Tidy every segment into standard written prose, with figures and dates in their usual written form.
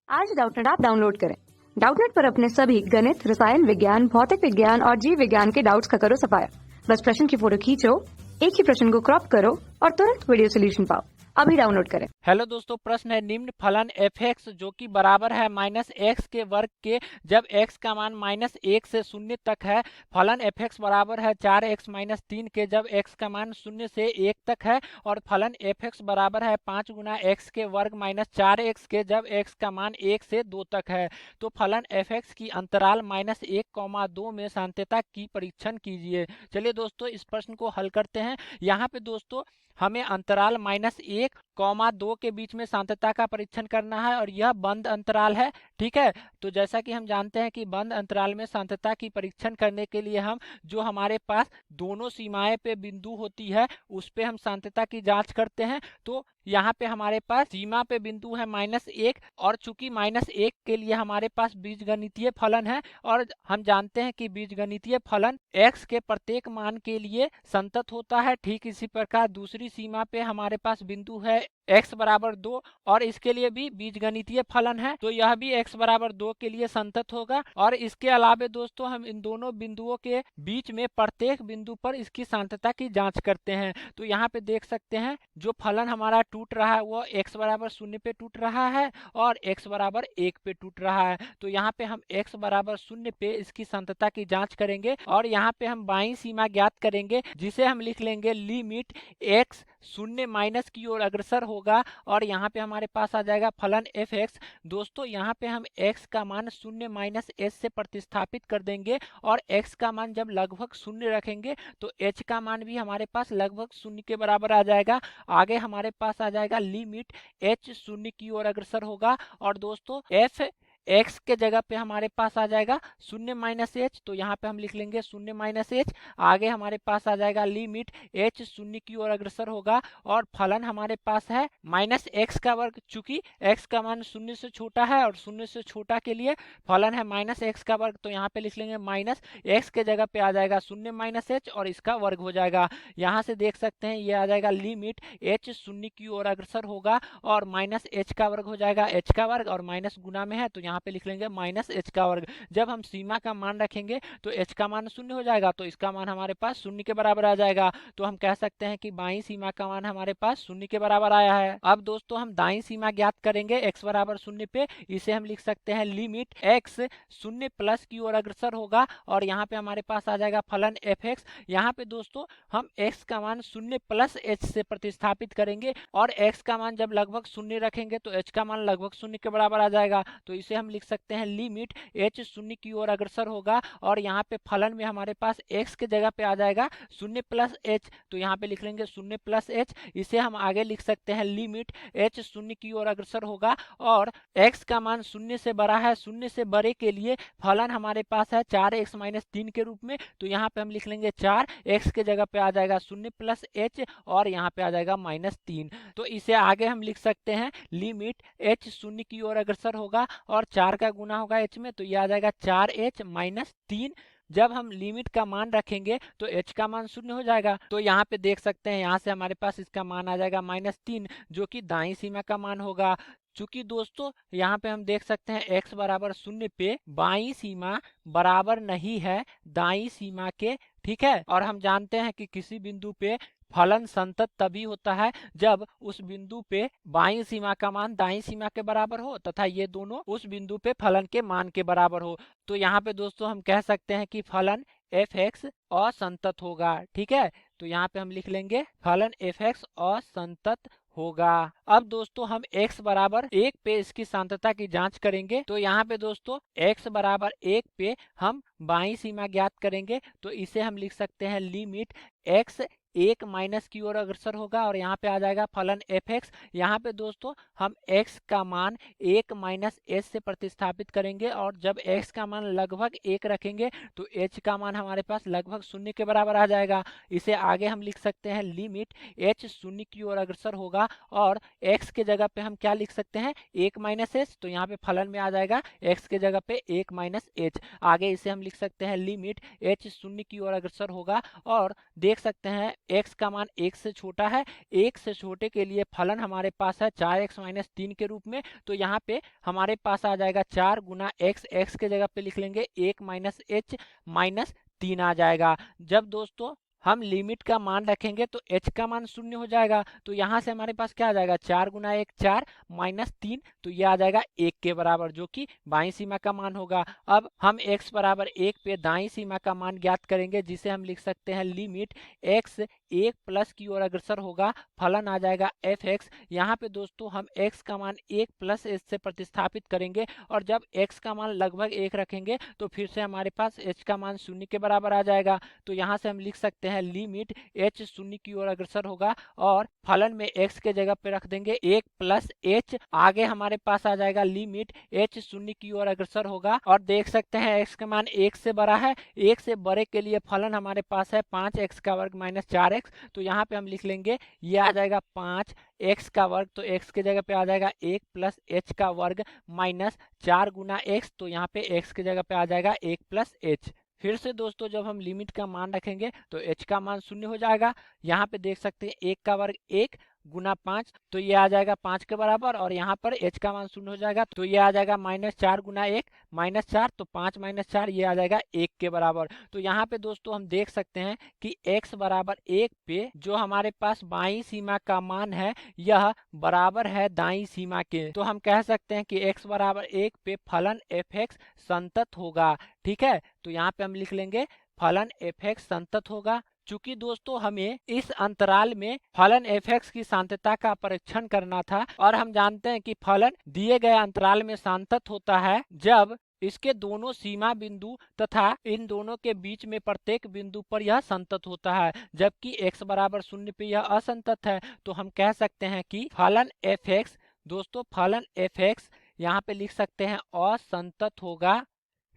आज Doubtnut app download करें। Doubtnut पर अपने सभी गणित, रसायन विज्ञान, भौतिक विज्ञान और जीव विज्ञान के डाउट्स का करो सफाया। बस प्रश्न की फोटो खींचो, एक ही प्रश्न को क्रॉप करो और तुरंत वीडियो सोल्यूशन पाओ। अभी डाउनलोड करें। हेलो दोस्तों, प्रश्न है निम्न फलन एफ एक्स जो कि बराबर है माइनस एक्स के वर्ग के जब एक्स का मान माइनस एक से शून्य तक है। फलन एफ एक्स बराबर है 4x माइनस 3 के जब एक्स का मान शून्य से 1 तक है। और फलन एफ एक्स बराबर है 5 गुना एक्स के वर्ग माइनस 4x के जब एक्स का मान 1 से 2 तक है। तो फलन एफ एक्स की अंतराल माइनस 1,2 में सांत्यता की परीक्षण कीजिए। चलिए दोस्तों, इस प्रश्न को हल करते हैं। यहाँ पे दोस्तों हमें अंतराल माइनस 1,2 के बीच में सांत्यता का परीक्षण करना है और यह बंद अंतराल है। ठीक है, तो जैसा कि हम जानते हैं कि बंद अंतराल में सांत्यता की परीक्षण करने के लिए हम जो हमारे पास दोनों सीमाएं पे बिंदु होती है उस पे हम सांत्यता की जांच करते हैं। तो यहाँ पे हमारे पास सीमा पे बिंदु है -1 और चूंकि -1 के लिए हमारे पास बीजगणितीय फलन है और हम जानते हैं कि बीजगणितीय फलन x के प्रत्येक मान के लिए संतत होता है। ठीक इसी प्रकार दूसरी सीमा पे हमारे पास बिंदु है x बराबर 2 और इसके लिए भी बीजगणितीय फलन है, तो यह भी x बराबर 2 के लिए संतत होगा। और इसके अलावा दोस्तों हम इन दोनों बिंदुओं के बीच में प्रत्येक बिंदु पर इसकी सांत्यता की जांच करते हैं। तो यहाँ पे देख सकते हैं जो फलन हमारा टूट रहा है वो x बराबर 0 पे टूट रहा है और x बराबर 1 पे टूट रहा है। तो यहाँ पे हम x बराबर 0 पे इसकी सांत्यता की जांच करेंगे और यहाँ पे हम बाईं सीमा ज्ञात करेंगे जिसे हम लिख लेंगे लिमिट x 0 माइनस की ओर अग्रसर होगा और यहाँ पे हमारे पास आ जाएगा फलन एफ एक्स। दोस्तों यहाँ पे हम x का मान 0 माइनस एच से प्रतिस्थापित कर देंगे और x का मान जब लगभग 0 रखेंगे तो h का मान भी हमारे पास लगभग 0 के बराबर आ जाएगा। आगे हमारे पास आ जाएगा लिमिट h 0 की ओर अग्रसर होगा और दोस्तों f x के जगह पे हमारे पास आ जाएगा 0 माइनस एच, तो यहाँ पे हम लिख लेंगे 0 माइनस एच। आगे हमारे पास आ जाएगा लिमिट h 0 की ओर अग्रसर होगा और फलन हमारे पास है माइनस एक्स का वर्ग। चूंकि x का मान 0 से छोटा है और 0 से छोटा के लिए फलन है माइनस एक्स का वर्ग, तो यहाँ पे लिख लेंगे माइनस एक्स के जगह पे आ जाएगा 0 माइनस एच और इसका वर्ग हो जाएगा। यहाँ से देख सकते हैं ये आ जाएगा लिमिट h 0 की ओर अग्रसर होगा और माइनस एच का वर्ग हो जाएगा, h का वर्ग और माइनस गुना में है तो यहाँ पे लिख लेंगे माइनस एच का वर्ग। जब हम सीमा का मान रखेंगे तो h का मान 0 हो जाएगा तो इसका मान हमारे पास 0 के बराबर आ जाएगा। तो हम कह सकते हैं कि बाईं सीमा का मान हमारे पास 0 के बराबर आया है। अब दोस्तों हम दाईं सीमा ज्ञात करेंगे x बराबर 0 पे। इसे हम लिख सकते हैं लिमिट x 0 प्लस की ओर अग्रसर होगा और यहाँ पे हमारे पास आ जाएगा फलन एफ एक्स। यहाँ पे दोस्तों हम x का मान 0 प्लस h से प्रतिस्थापित करेंगे और x का मान जब लगभग 0 रखेंगे तो h का मान लगभग 0 के बराबर आ जाएगा। तो इसे हम लिख सकते हैं लिमिट h 0 की ओर अग्रसर होगा और यहाँ पे फलन में हमारे पास x के जगह पे आ जाएगा 0 प्लस h, तो यहाँ पे लिख लेंगे 0 प्लस h। इसे हम आगे लिख सकते हैं लिमिट h 0 की ओर अग्रसर होगा और x का मान 0 से बड़ा है, 0 से बड़े के लिए फलन हमारे पास है 4x माइनस 3 के रूप में। तो यहाँ पे हम लिख लेंगे 4, x के जगह पे आ जाएगा 0 प्लस h और यहाँ पे आ जाएगा -3। तो इसे आगे हम लिख सकते हैं लिमिट h 0 की ओर अग्रसर होगा और 4 का गुना होगा h में तो ये आ जाएगा 4h माइनस 3। जब हम लिमिट का मान रखेंगे तो h का मान 0 हो जाएगा। तो यहाँ पे देख सकते हैं यहाँ से हमारे पास इसका मान आ जाएगा -3 जो कि दाईं सीमा का मान होगा। चूंकि दोस्तों यहाँ पे हम देख सकते हैं x बराबर 0 पे बाईं सीमा बराबर नहीं है दाईं सीमा के। ठीक है, और हम जानते हैं कि किसी बिंदु पे फलन संतत तभी होता है जब उस बिंदु पे बाईं सीमा का मान दाईं सीमा के बराबर हो तथा ये दोनों उस बिंदु पे फलन के मान के बराबर हो। तो यहाँ पे दोस्तों हम कह सकते हैं कि फलन एफ एक्स असंतत होगा। ठीक है, तो यहाँ पे हम लिख लेंगे फलन एफ एक्स असंतत होगा। अब दोस्तों हम x बराबर 1 पे इसकी सांत्यता की जांच करेंगे। तो यहाँ पे दोस्तों x बराबर 1 पे हम बाईं सीमा ज्ञात करेंगे तो इसे हम लिख सकते हैं लिमिट x 1 माइनस की ओर अग्रसर होगा और यहाँ पे आ जाएगा फलन एफ एक्स। यहाँ पे दोस्तों हम x का मान 1 माइनस एच से प्रतिस्थापित करेंगे और जब x का मान लगभग 1 रखेंगे तो h का मान हमारे पास लगभग 0 के बराबर आ जाएगा। इसे आगे हम लिख सकते हैं लिमिट h 0 की ओर अग्रसर होगा और x के जगह पे हम क्या लिख सकते हैं 1 माइनस एच, तो यहाँ पे फलन में आ जाएगा x के जगह पे 1 माइनस एच। आगे इसे हम लिख सकते हैं लिमिट h 0 की ओर अग्रसर होगा और देख सकते हैं x का मान 1 से छोटा है, 1 से छोटे के लिए फलन हमारे पास है 4x माइनस 3 के रूप में। तो यहाँ पे हमारे पास आ जाएगा 4 गुना x के जगह पे लिख लेंगे 1 माइनस h माइनस 3 आ जाएगा। जब दोस्तों हम लिमिट का मान रखेंगे तो h का मान 0 हो जाएगा। तो यहाँ से हमारे पास क्या आ जाएगा, 4 गुना 1 4 माइनस 3, तो ये आ जाएगा 1 के बराबर, जो कि बाईं सीमा का मान होगा। अब हम x बराबर 1 पे दाईं सीमा का मान ज्ञात करेंगे, जिसे हम लिख सकते हैं लिमिट x 1 प्लस की ओर अग्रसर होगा, फलन आ जाएगा fx। यहाँ पे दोस्तों हम x का मान 1 प्लस h से प्रतिस्थापित करेंगे, और जब x का मान लगभग 1 रखेंगे तो फिर से हमारे पास h का मान 0 के बराबर आ जाएगा। तो यहाँ से हम लिख सकते हैं लिमिट h 0 की ओर अग्रसर होगा, और फलन में x के जगह पे रख देंगे 1 प्लस h। आगे हमारे पास आ जाएगा लिमिट h 0 की ओर अग्रसर होगा, और देख सकते हैं x का मान 1 से बड़ा है, 1 से बड़े के लिए फलन हमारे पास है 5x का वर्ग माइनस 4x। तो यहाँ पे हम लिख लेंगे ये आ जाएगा 5x का वर्ग, तो x के जगह पे आ जाएगा 1 प्लस h का वर्ग माइनस 4 गुना x, तो यहाँ पे x के जगह पे आ जाएगा 1 प्लस h। फिर से दोस्तों जब हम लिमिट का मान रखेंगे तो h का मान 0 हो जाएगा। यहाँ पे देख सकते हैं 1 का वर्ग 1 गुना 5, तो ये आ जाएगा 5 के बराबर, और यहाँ पर h का मान 0 हो जाएगा, तो ये आ जाएगा माइनस 4 गुना 1 माइनस 4, तो 5 माइनस 4 ये आ जाएगा 1 के बराबर। तो यहाँ पे दोस्तों हम देख सकते हैं कि x बराबर 1 पे जो हमारे पास बाईं सीमा का मान है यह बराबर है दाईं सीमा के। तो हम कह सकते हैं कि x बराबर 1 पे फलन fx संतत होगा। ठीक है, तो यहाँ पे हम लिख लेंगे फलन fx संतत होगा। चूंकि दोस्तों हमें इस अंतराल में फलन fx की सांतता का परीक्षण करना था, और हम जानते हैं कि फलन दिए गए अंतराल में सांतत होता है जब इसके दोनों सीमा बिंदु तथा इन दोनों के बीच में प्रत्येक बिंदु पर यह संतत होता है, जबकि x बराबर 0 पे यह असंतत है। तो हम कह सकते हैं कि फलन fx, दोस्तों फलन fx यहाँ पे लिख सकते हैं असंतत होगा।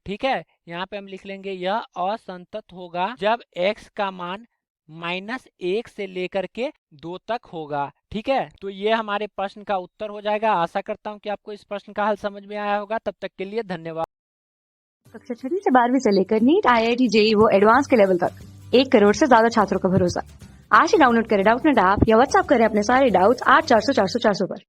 ठीक है, यहाँ पे हम लिख लेंगे यह असंतत होगा जब x का मान -1 से लेकर के 2 तक होगा। ठीक है, तो ये हमारे प्रश्न का उत्तर हो जाएगा। आशा करता हूँ कि आपको इस प्रश्न का हल समझ में आया होगा। तब तक के लिए धन्यवाद। कक्षा 6 से 12वीं से लेकर नीट, IIT, JEE वो एडवांस के लेवल तक 1 करोड़ से ज्यादा छात्रों का भरोसा। आज ही डाउनलोड करें डाउटनेट ऐप या व्हाट्सएप करें अपने सारे डाउट्स 8400 400 400 पर।